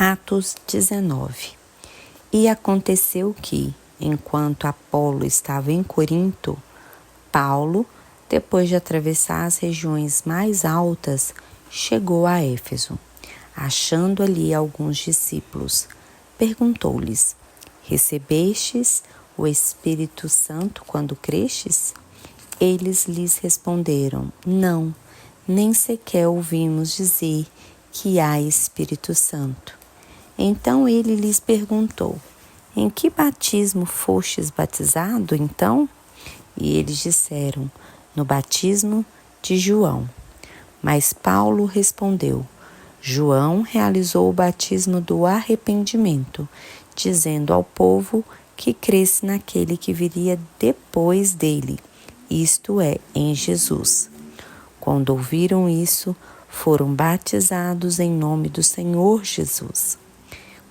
Atos 19. E aconteceu que, enquanto Apolo estava em Corinto, Paulo, depois de atravessar as regiões mais altas, chegou a Éfeso. Achando ali alguns discípulos, perguntou-lhes: Recebestes o Espírito Santo quando crestes? Eles lhes responderam: Não, nem sequer ouvimos dizer que há Espírito Santo. Então ele lhes perguntou: Em que batismo fostes batizado, então? E eles disseram: No batismo de João. Mas Paulo respondeu: João realizou o batismo do arrependimento, dizendo ao povo que cresce naquele que viria depois dele, isto é, em Jesus. Quando ouviram isso, foram batizados em nome do Senhor Jesus.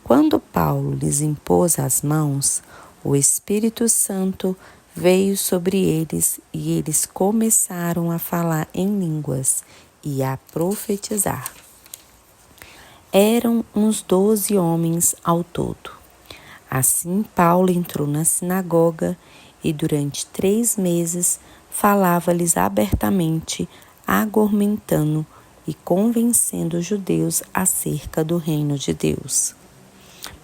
Quando Paulo lhes impôs as mãos, o Espírito Santo veio sobre eles e eles começaram a falar em línguas e a profetizar. Eram uns 12 homens ao todo. Assim Paulo entrou na sinagoga e durante 3 meses falava-lhes abertamente, argumentando e convencendo os judeus acerca do reino de Deus.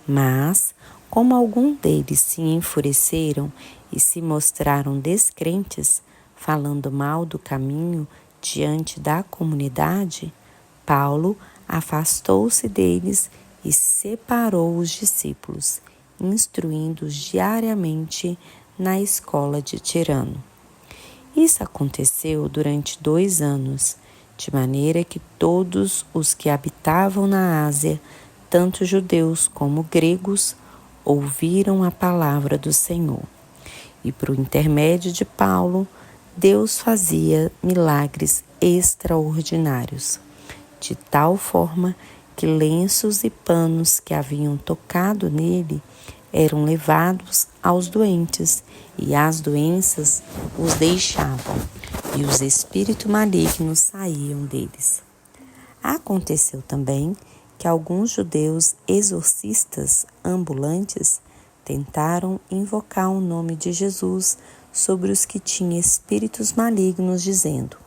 Mas, como alguns deles se enfureceram e se mostraram descrentes, falando mal do caminho diante da comunidade, Paulo afastou-se deles e separou os discípulos, instruindo-os diariamente na escola de Tirano. Isso aconteceu durante 2 anos, de maneira que todos os que habitavam na Ásia, tanto judeus como gregos, ouviram a palavra do Senhor. E por intermédio de Paulo, Deus fazia milagres extraordinários, de tal forma que lenços e panos que haviam tocado nele eram levados aos doentes, e as doenças os deixavam, e os espíritos malignos saíam deles. Aconteceu também que alguns judeus exorcistas ambulantes tentaram invocar o nome de Jesus sobre os que tinham espíritos malignos, dizendo: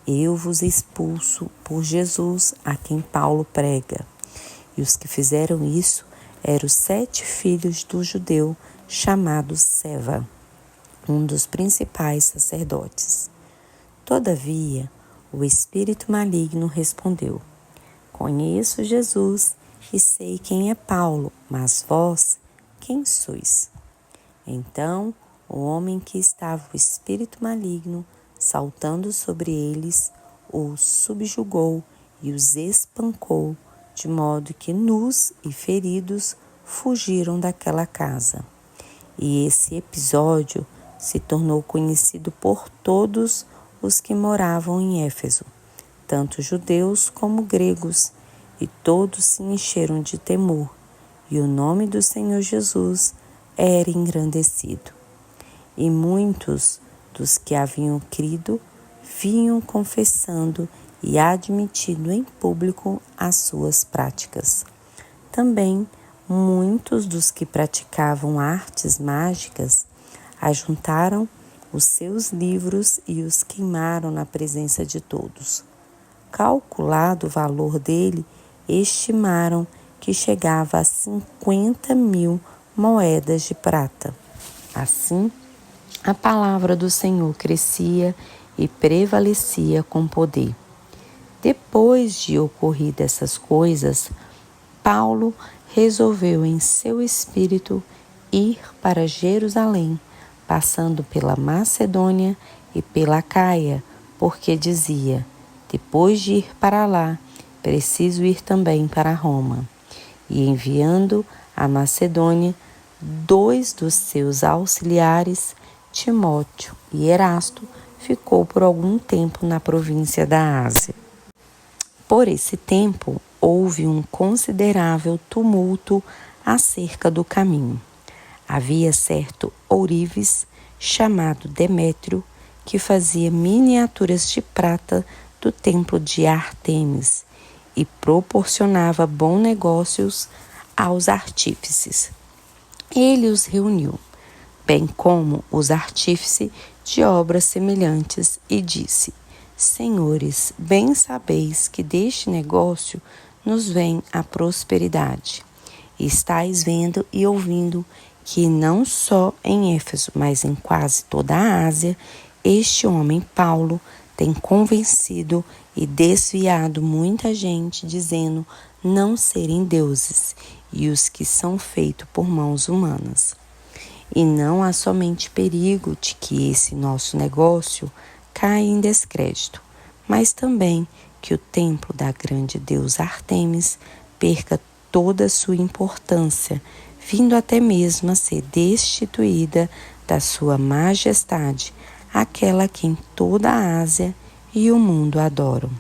Eu vos expulso por Jesus, a quem Paulo prega. E os que fizeram isso eram 7 filhos do judeu chamado Seva, um dos principais sacerdotes. Todavia, o espírito maligno respondeu: Conheço Jesus e sei quem é Paulo, mas vós, quem sois? Então, o homem que estava o espírito maligno, saltando sobre eles, os subjugou e os espancou, de modo que nus e feridos fugiram daquela casa. E esse episódio se tornou conhecido por todos os que moravam em Éfeso, tanto judeus como gregos, e todos se encheram de temor, e o nome do Senhor Jesus era engrandecido. E muitos dos que haviam crido vinham confessando e admitindo em público as suas práticas. Também muitos dos que praticavam artes mágicas ajuntaram os seus livros e os queimaram na presença de todos. Calculado o valor dele, estimaram que chegava a 50.000 moedas de prata. Assim, a palavra do Senhor crescia e prevalecia com poder. Depois de ocorridas essas coisas, Paulo resolveu em seu espírito ir para Jerusalém, passando pela Macedônia e pela Acaia, porque dizia: depois de ir para lá, preciso ir também para Roma. E enviando a Macedônia 2 dos seus auxiliares, Timóteo e Erasto, ficou por algum tempo na província da Ásia. Por esse tempo, houve um considerável tumulto acerca do caminho. Havia certo ourives, chamado Demétrio, que fazia miniaturas de prata do templo de Ártemis, e proporcionava bons negócios aos artífices. Ele os reuniu, bem como os artífices de obras semelhantes, e disse: Senhores, bem sabeis que deste negócio nos vem a prosperidade. E estáis vendo e ouvindo que não só em Éfeso, mas em quase toda a Ásia, este homem Paulo tem convencido e desviado muita gente, dizendo não serem deuses, e os que são feitos por mãos humanas. E não há somente perigo de que esse nosso negócio caia em descrédito, mas também que o templo da grande deusa Ártemis perca toda a sua importância, vindo até mesmo a ser destituída da sua majestade, aquela que em toda a Ásia e o mundo adoram.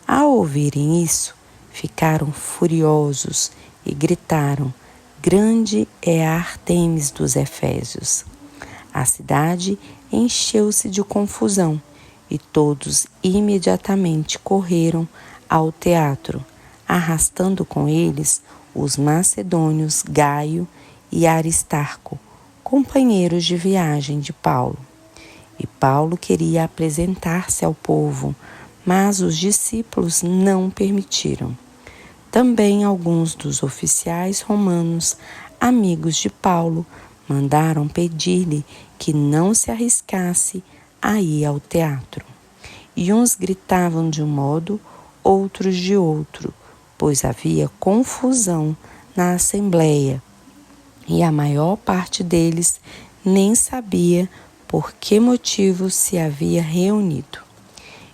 Ao ouvirem isso, ficaram furiosos e gritaram: Grande é a Ártemis dos Efésios. A cidade encheu-se de confusão e todos imediatamente correram ao teatro, arrastando com eles os macedônios Gaio e Aristarco, companheiros de viagem de Paulo. E Paulo queria apresentar-se ao povo, mas os discípulos não permitiram. Também alguns dos oficiais romanos, amigos de Paulo, mandaram pedir-lhe que não se arriscasse a ir ao teatro. E uns gritavam de um modo, outros de outro, pois havia confusão na assembleia, e a maior parte deles nem sabia por que motivo se havia reunido.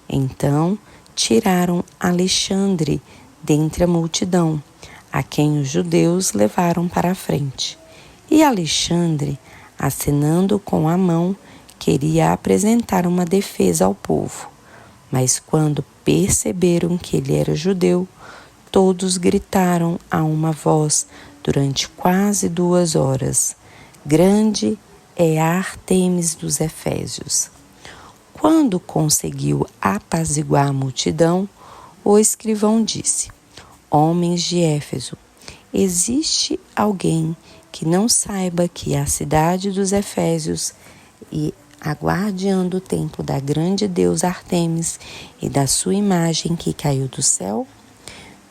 Então tiraram Alexandre dentre a multidão, a quem os judeus levaram para a frente. E Alexandre, acenando com a mão, queria apresentar uma defesa ao povo. Mas quando perceberam que ele era judeu, todos gritaram a uma voz durante quase 2 horas: Grande é a Ártemis dos Efésios. Quando conseguiu apaziguar a multidão, o escrivão disse: Homens de Éfeso, existe alguém que não saiba que a cidade dos Efésios e a guardiã do templo da grande deusa Ártemis e da sua imagem que caiu do céu?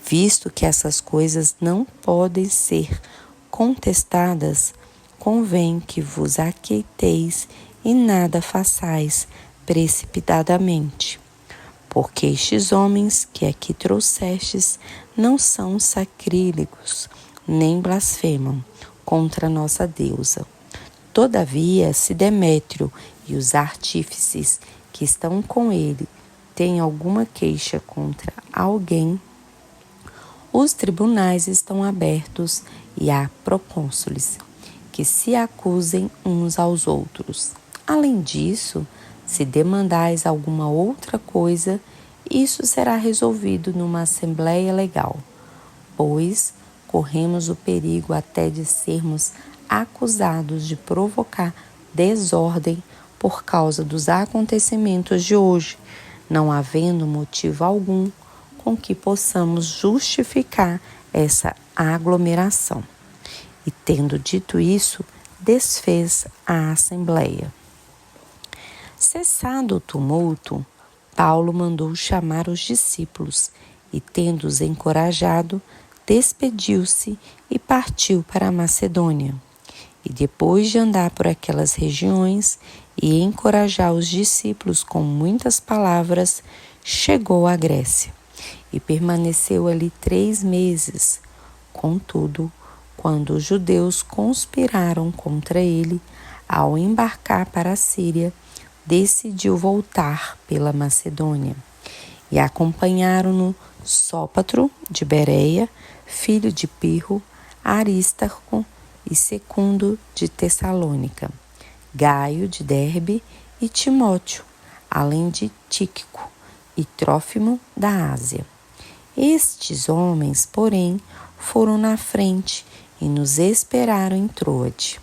Visto que essas coisas não podem ser contestadas, convém que vos aquieteis e nada façais precipitadamente. Porque estes homens que aqui trouxestes não são sacrílegos, nem blasfemam contra nossa deusa. Todavia, se Demétrio e os artífices que estão com ele têm alguma queixa contra alguém, os tribunais estão abertos e há procônsules que se acusem uns aos outros. Além disso, se demandais alguma outra coisa, isso será resolvido numa assembleia legal, pois corremos o perigo até de sermos acusados de provocar desordem por causa dos acontecimentos de hoje, não havendo motivo algum com que possamos justificar essa aglomeração. E tendo dito isso, desfez a assembleia. Cessado o tumulto, Paulo mandou chamar os discípulos e, tendo-os encorajado, despediu-se e partiu para a Macedônia. E depois de andar por aquelas regiões e encorajar os discípulos com muitas palavras, chegou à Grécia e permaneceu ali 3 meses. Contudo, quando os judeus conspiraram contra ele, ao embarcar para a Síria, decidiu voltar pela Macedônia. E acompanharam-no Sópatro de Bereia, filho de Pirro, Aristarco e Secundo de Tessalônica, Gaio de Derbe e Timóteo, além de Tíquico e Trófimo da Ásia. Estes homens, porém, foram na frente e nos esperaram em Troade.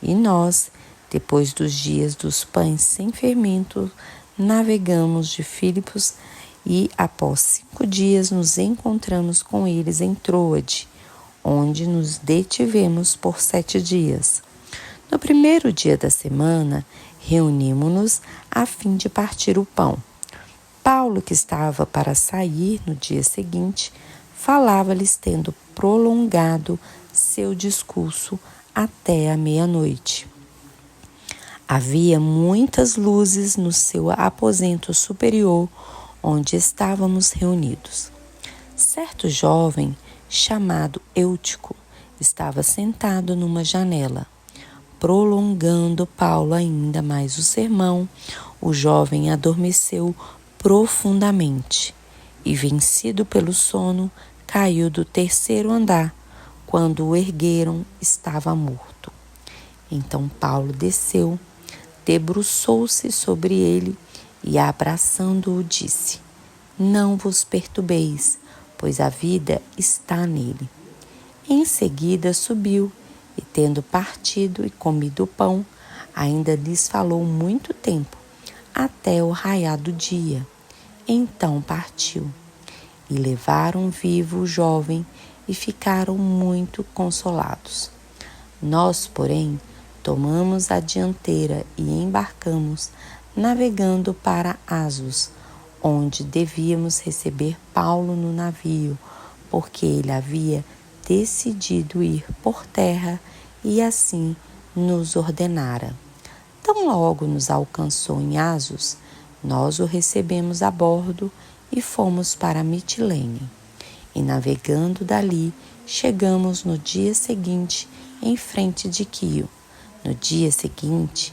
E nós, depois dos dias dos pães sem fermento, navegamos de Filipos e após 5 dias nos encontramos com eles em Troade, onde nos detivemos por 7 dias. No primeiro dia da semana, reunimos-nos a fim de partir o pão. Paulo, que estava para sair no dia seguinte, falava-lhes tendo prolongado seu discurso até a meia-noite. Havia muitas luzes no seu aposento superior, onde estávamos reunidos. Certo jovem, chamado Eutico, estava sentado numa janela. Prolongando Paulo ainda mais o sermão, o jovem adormeceu profundamente e, vencido pelo sono, caiu do 3º andar. Quando o ergueram, estava morto. Então Paulo desceu, debruçou-se sobre ele e, abraçando-o, disse: Não vos perturbeis, pois a vida está nele. Em seguida subiu e, tendo partido e comido o pão, ainda lhes falou muito tempo, até o raiar do dia. Então partiu. E levaram vivo o jovem e ficaram muito consolados. Nós, porém, tomamos a dianteira e embarcamos, navegando para Assos, onde devíamos receber Paulo no navio, porque ele havia decidido ir por terra e assim nos ordenara. Tão logo nos alcançou em Assos, nós o recebemos a bordo e fomos para Mitilene. E navegando dali, chegamos no dia seguinte em frente de Quio. No dia seguinte,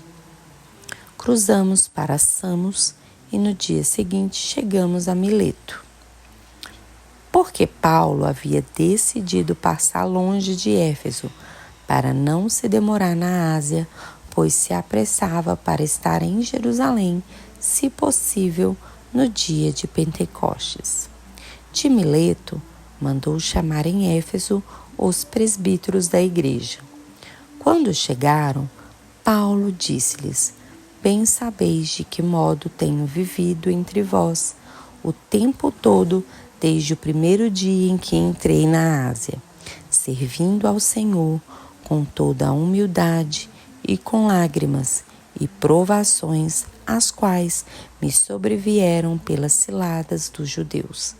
cruzamos para Samos e no dia seguinte chegamos a Mileto. Porque Paulo havia decidido passar longe de Éfeso para não se demorar na Ásia, pois se apressava para estar em Jerusalém, se possível, no dia de Pentecostes. De Mileto, mandou chamar em Éfeso os presbíteros da igreja. Quando chegaram, Paulo disse-lhes: Bem sabeis de que modo tenho vivido entre vós o tempo todo, desde o primeiro dia em que entrei na Ásia, servindo ao Senhor com toda a humildade e com lágrimas e provações, as quais me sobrevieram pelas ciladas dos judeus.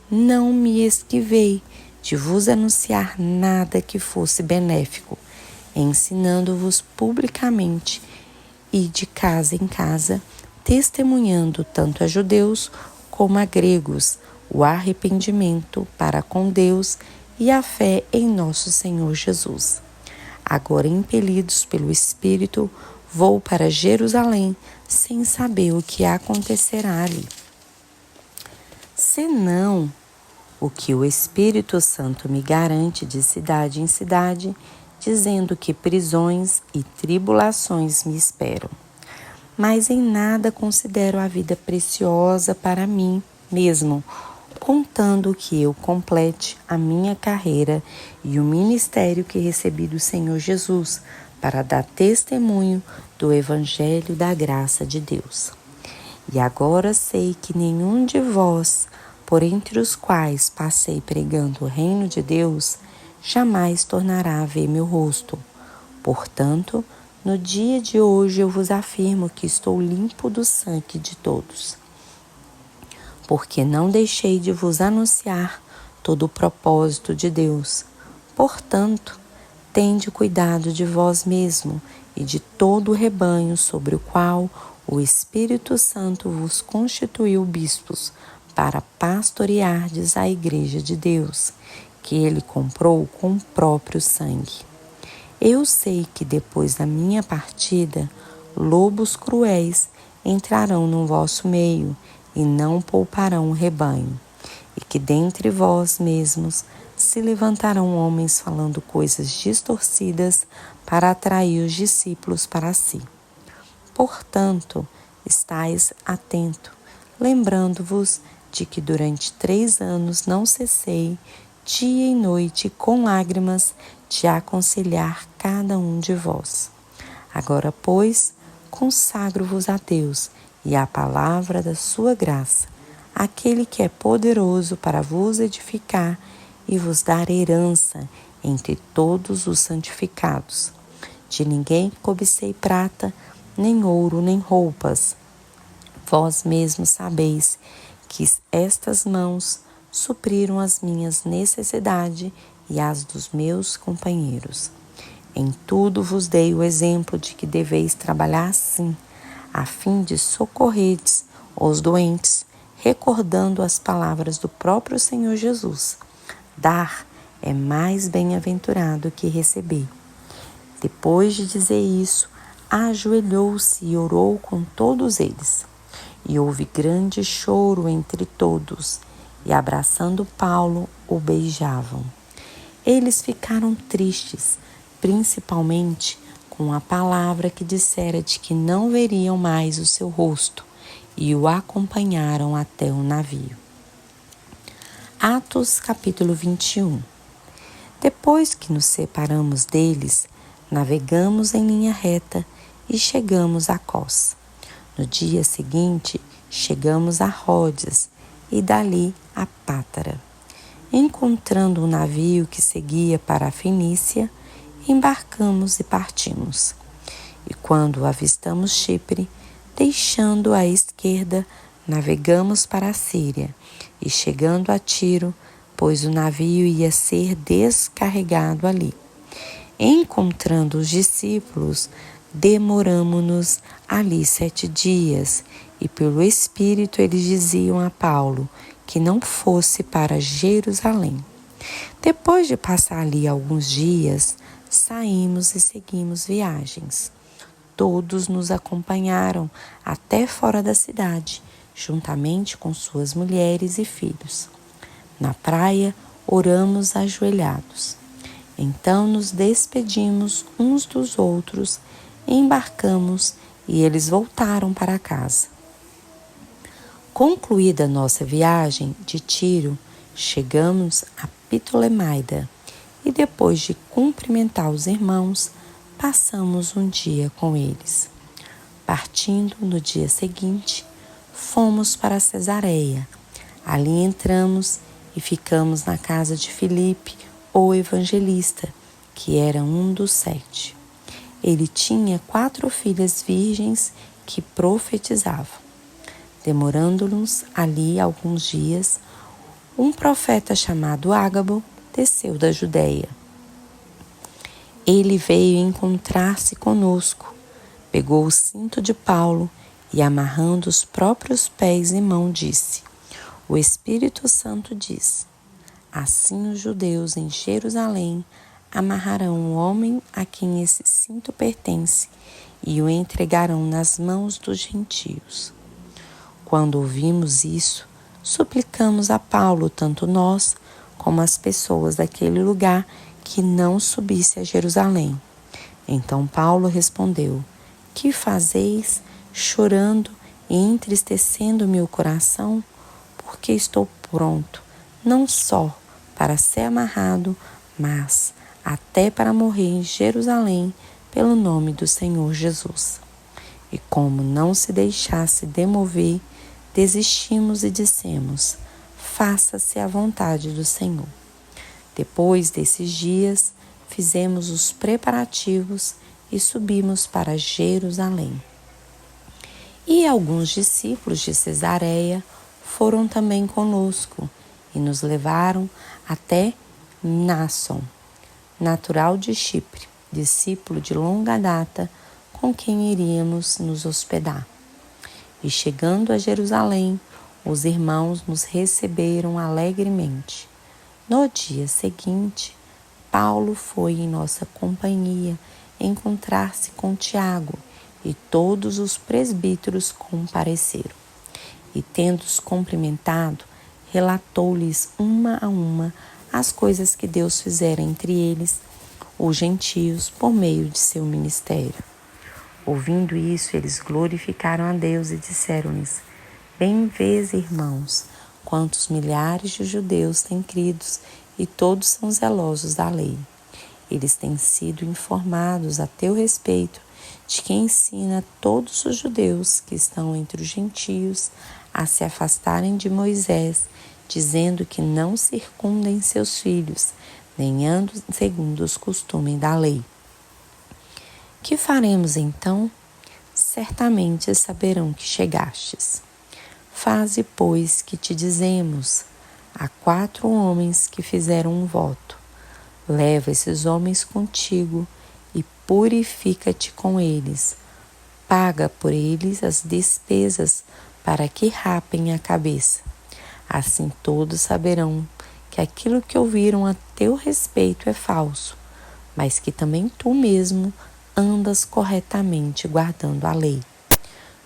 Não me esquivei de vos anunciar nada que fosse benéfico, ensinando-vos publicamente e de casa em casa, testemunhando tanto a judeus como a gregos o arrependimento para com Deus e a fé em nosso Senhor Jesus. Agora, impelidos pelo Espírito, vou para Jerusalém, sem saber o que acontecerá ali. Senão o que o Espírito Santo me garante de cidade em cidade, dizendo que prisões e tribulações me esperam. Mas em nada considero a vida preciosa para mim mesmo, contando que eu complete a minha carreira e o ministério que recebi do Senhor Jesus, para dar testemunho do Evangelho da graça de Deus. E agora sei que nenhum de vós, por entre os quais passei pregando o reino de Deus, jamais tornará a ver meu rosto. Portanto, no dia de hoje eu vos afirmo que estou limpo do sangue de todos. Porque não deixei de vos anunciar todo o propósito de Deus. Portanto, tende cuidado de vós mesmo e de todo o rebanho sobre o qual o Espírito Santo vos constituiu bispos, para pastoreardes a igreja de Deus, que ele comprou com o próprio sangue. Eu sei que depois da minha partida, lobos cruéis entrarão no vosso meio e não pouparão o rebanho, e que dentre vós mesmos se levantarão homens falando coisas distorcidas para atrair os discípulos para si. Portanto, estais atento, lembrando-vos de que durante 3 anos não cessei, dia e noite, com lágrimas, de aconselhar cada um de vós. Agora, pois, consagro-vos a Deus e à palavra da sua graça, aquele que é poderoso para vos edificar e vos dar herança entre todos os santificados. De ninguém cobicei prata, nem ouro, nem roupas. Vós mesmos sabeis que estas mãos supriram as minhas necessidades e as dos meus companheiros. Em tudo vos dei o exemplo de que deveis trabalhar assim, a fim de socorreres os doentes, recordando as palavras do próprio Senhor Jesus. Dar é mais bem-aventurado que receber. Depois de dizer isso, ajoelhou-se e orou com todos eles. E houve grande choro entre todos, e abraçando Paulo, o beijavam. Eles ficaram tristes, principalmente com a palavra que dissera de que não veriam mais o seu rosto, e o acompanharam até o navio. Atos capítulo 21. Depois que nos separamos deles, navegamos em linha reta e chegamos a Cós. No dia seguinte, chegamos a Rhodes e dali a Pátara. Encontrando um navio que seguia para a Fenícia, embarcamos e partimos. E quando avistamos Chipre, deixando à esquerda, navegamos para a Síria e chegando a Tiro, pois o navio ia ser descarregado ali. Encontrando os discípulos, demoramo-nos ali 7 dias, e pelo Espírito eles diziam a Paulo que não fosse para Jerusalém. Depois de passar ali alguns dias, saímos e seguimos viagens. Todos nos acompanharam até fora da cidade, juntamente com suas mulheres e filhos. Na praia, oramos ajoelhados. Então nos despedimos uns dos outros, embarcamos e eles voltaram para casa. Concluída nossa viagem de Tiro, chegamos a Ptolemaida e depois de cumprimentar os irmãos, passamos um dia com eles. Partindo no dia seguinte, fomos para Cesareia. Ali entramos e ficamos na casa de Filipe, o evangelista, que era um dos 7. Ele tinha 4 filhas virgens que profetizavam. Demorando-nos ali alguns dias, um profeta chamado Ágabo desceu da Judéia. Ele veio encontrar-se conosco, pegou o cinto de Paulo e, amarrando os próprios pés e mãos, disse: O Espírito Santo diz: assim os judeus em Jerusalém amarrarão o homem a quem esse cinto pertence e o entregarão nas mãos dos gentios. Quando ouvimos isso, suplicamos a Paulo, tanto nós como as pessoas daquele lugar, que não subisse a Jerusalém. Então Paulo respondeu: Que fazeis, chorando e entristecendo meu coração? Porque estou pronto, não só para ser amarrado, mas até para morrer em Jerusalém pelo nome do Senhor Jesus. E como não se deixasse demover, desistimos e dissemos: faça-se a vontade do Senhor. Depois desses dias, fizemos os preparativos e subimos para Jerusalém. E alguns discípulos de Cesareia foram também conosco e nos levaram até Mnason, natural de Chipre, discípulo de longa data, com quem iríamos nos hospedar. E chegando a Jerusalém, os irmãos nos receberam alegremente. No dia seguinte, Paulo foi em nossa companhia encontrar-se com Tiago, e todos os presbíteros compareceram. E tendo-os cumprimentado, relatou-lhes uma a uma as coisas que Deus fizera entre eles, os gentios, por meio de seu ministério. Ouvindo isso, eles glorificaram a Deus e disseram-lhes: Bem vês, irmãos, quantos milhares de judeus têm crido e todos são zelosos da lei. Eles têm sido informados a teu respeito de que ensina a todos os judeus que estão entre os gentios a se afastarem de Moisés, dizendo que não circundem seus filhos, nem andam segundo os costumes da lei. Que faremos então? Certamente saberão que chegastes. Faze, pois, que te dizemos. Há 4 homens que fizeram um voto. Leva esses homens contigo e purifica-te com eles. Paga por eles as despesas para que rapem a cabeça. Assim todos saberão que aquilo que ouviram a teu respeito é falso, mas que também tu mesmo andas corretamente guardando a lei.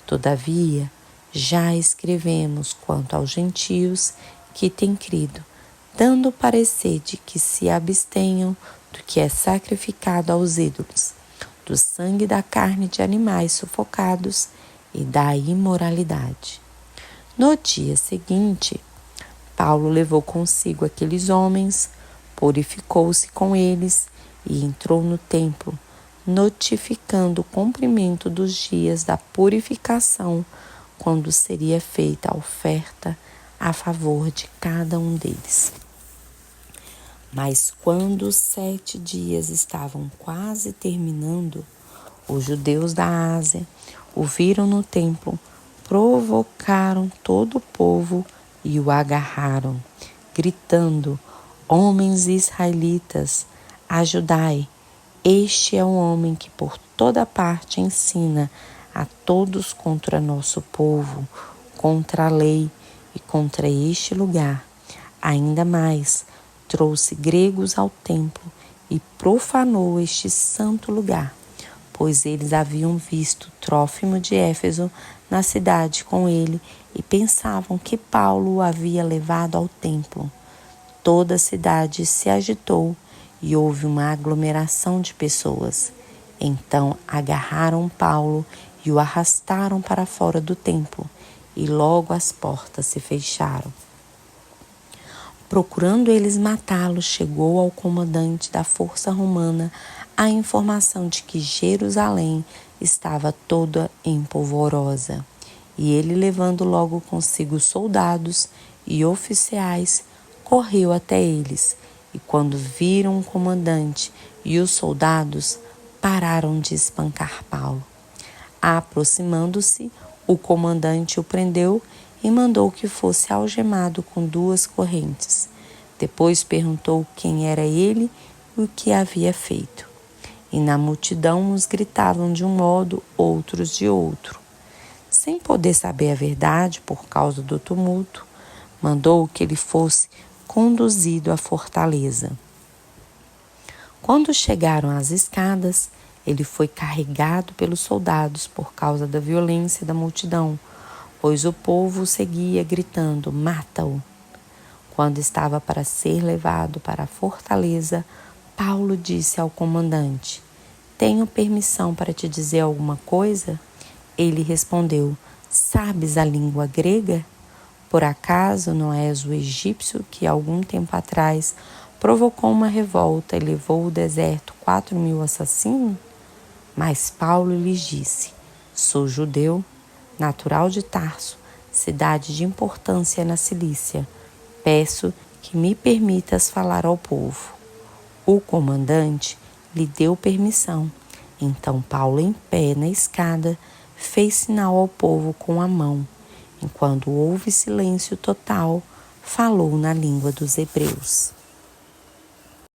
Todavia, já escrevemos quanto aos gentios que têm crido, dando parecer de que se abstenham do que é sacrificado aos ídolos, do sangue da carne de animais sufocados e da imoralidade. No dia seguinte, Paulo levou consigo aqueles homens, purificou-se com eles e entrou no templo, notificando o cumprimento dos dias da purificação, quando seria feita a oferta a favor de cada um deles. Mas quando os 7 dias estavam quase terminando, os judeus da Ásia o viram no templo, provocaram todo o povo e o agarraram, gritando: Homens israelitas, ajudai! Este é o homem que por toda parte ensina a todos contra nosso povo, contra a lei e contra este lugar. Ainda mais, trouxe gregos ao templo e profanou este santo lugar, pois eles haviam visto Trófimo de Éfeso na cidade com ele e pensavam que Paulo o havia levado ao templo. Toda a cidade se agitou e houve uma aglomeração de pessoas. Então agarraram Paulo e o arrastaram para fora do templo, e logo as portas se fecharam. Procurando eles matá-lo, chegou ao comandante da força romana a informação de que Jerusalém estava toda em polvorosa. E ele, levando logo consigo soldados e oficiais, correu até eles. E quando viram o comandante e os soldados, pararam de espancar Paulo. Aproximando-se, o comandante o prendeu e mandou que fosse algemado com 2 correntes. Depois perguntou quem era ele e o que havia feito. E na multidão uns gritavam de um modo, outros de outro. Sem poder saber a verdade por causa do tumulto, mandou que ele fosse conduzido à fortaleza. Quando chegaram às escadas, ele foi carregado pelos soldados por causa da violência da multidão, pois o povo o seguia gritando: mata-o! Quando estava para ser levado para a fortaleza, Paulo disse ao comandante: tenho permissão para te dizer alguma coisa? Ele respondeu: sabes a língua grega? Por acaso não és o egípcio que algum tempo atrás provocou uma revolta e levou ao deserto 4.000 assassinos? Mas Paulo lhes disse: sou judeu, natural de Tarso, cidade de importância na Cilícia. Peço que me permitas falar ao povo. O comandante lhe deu permissão. Então Paulo, em pé na escada, fez sinal ao povo com a mão. Enquanto houve silêncio total, falou na língua dos hebreus.